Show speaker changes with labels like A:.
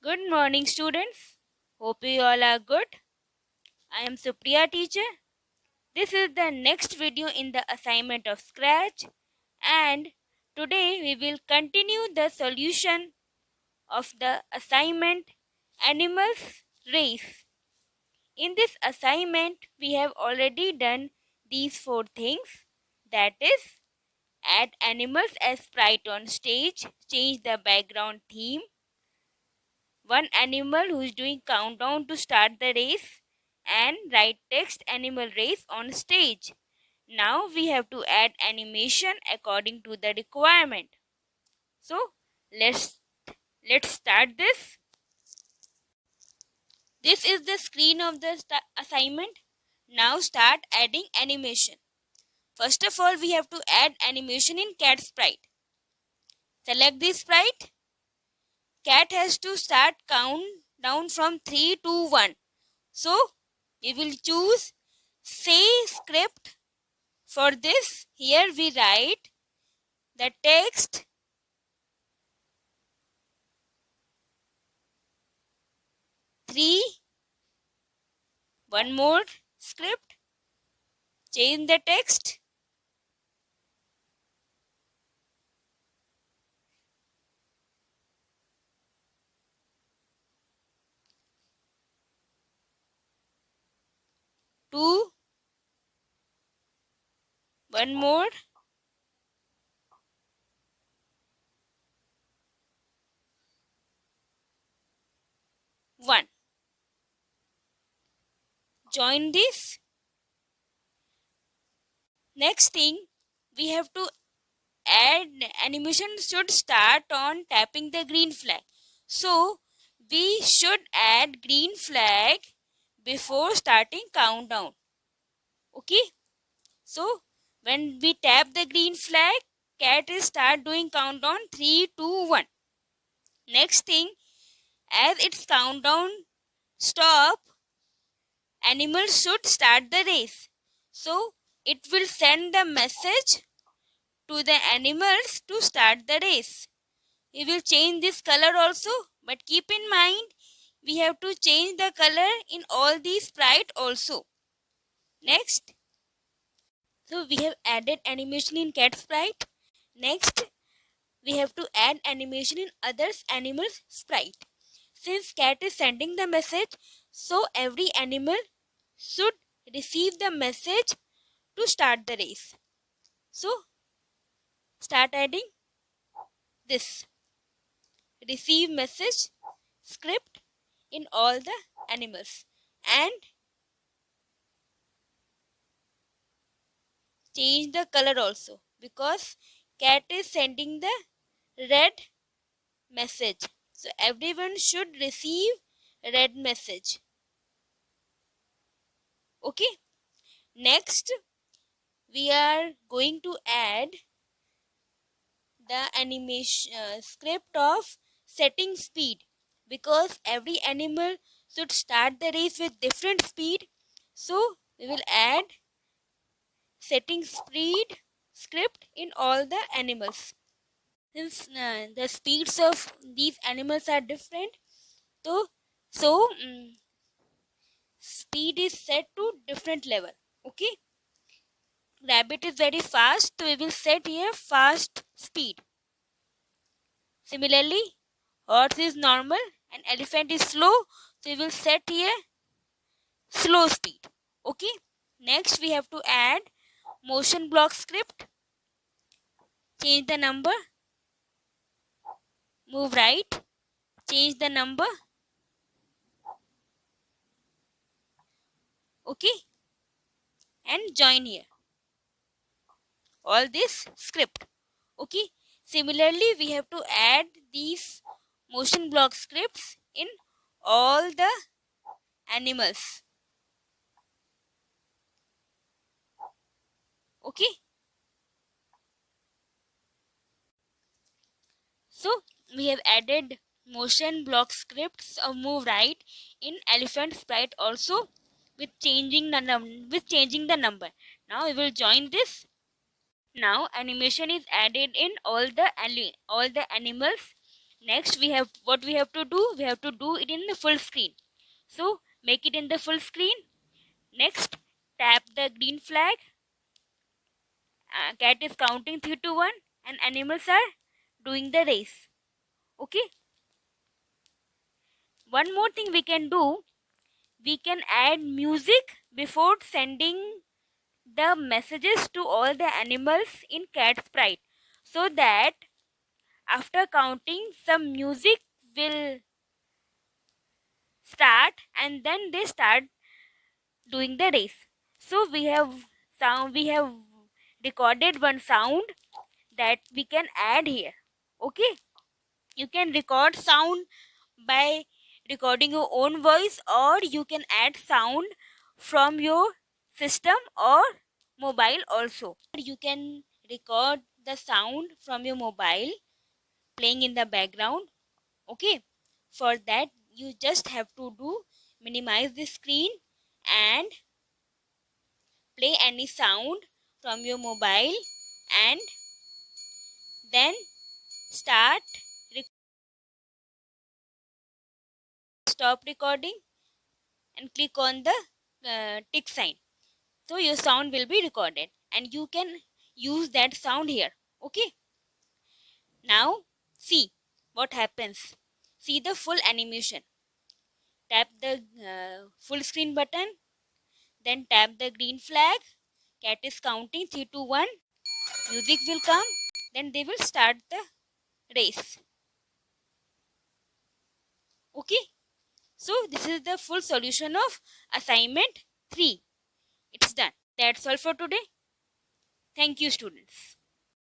A: Good morning, students. Hope you all are good. I am Supriya teacher. This is the next video in the assignment of Scratch, and today we will continue the solution of the assignment Animals Race. In this assignment, we have already done these four things, that is, add animals as sprite on stage, change the background theme, one animal who is doing countdown to start the race, and write text animal race on stage. Now we have to add animation according to the requirement. So let's start this. This is the screen of the assignment. Now start adding animation. First of all, we have to add animation in cat sprite. Select the sprite. Cat has to start count down from 3 to 1. So we will choose say script. For this, here we write the text three. One more script. Change the text. Two. One more. One. Join this. Next thing, we have to add animation should start on tapping the green flag. So we should add green flag before starting countdown. Okay. So when we tap the green flag, cat is start doing countdown 3, 2, 1. Next thing, as its countdown stop, animal should start the race. So it will send the message to the animals to start the race. We will change this color also, but keep in mind we have to change the color in all these sprite also. Next, so we have added animation in cat sprite. Next, we have to add animation in others animals sprite. Since cat is sending the message, so every animal should receive the message to start the race. So start adding this receive message script in all the animals and change the color also, because cat is sending the red message, so everyone should receive red message. Okay. Next, we are going to add the animation script of setting speed, because every animal should start the race with different speed. So we will add setting speed script in all the animals. Since the speeds of these animals are different, so speed is set to different level. Okay. Rabbit is very fast, so we will set here fast speed. Similarly, horse is normal and elephant is slow, so we will set here slow speed. Okay. Next, we have to add motion block script. Change the number, move right, change the number. Okay, and join here all this script. Okay. Similarly, we have to add these motion block scripts in all the animals. Okay. So we have added motion block scripts of move right in elephant sprite also, with changing the number. Now we will join this. Now animation is added in all the animals Next, we have to do. We have to do it in the full screen. So make it in the full screen. Next, tap the green flag. Cat is counting 3 to 1 and animals are doing the race. Okay. One more thing we can do. We can add music before sending the messages to all the animals in cat sprite, so that after counting some music will start and then they start doing the race. So we have recorded one sound that we can add here. Okay, you can record sound by recording your own voice, or you can add sound from your system or mobile also. You can record the sound from your mobile playing in the background. Okay, for that you just have to do minimize the screen and play any sound from your mobile, and then start stop recording and click on the tick sign. So your sound will be recorded and you can use that sound here. Okay, now see what happens. See the full animation. Tap the full screen button, then tap the green flag. Cat is counting 3 to 1. Music will come, then they will start the race. Okay, so this is the full solution of assignment 3. It's done. That's all for today. Thank you, students.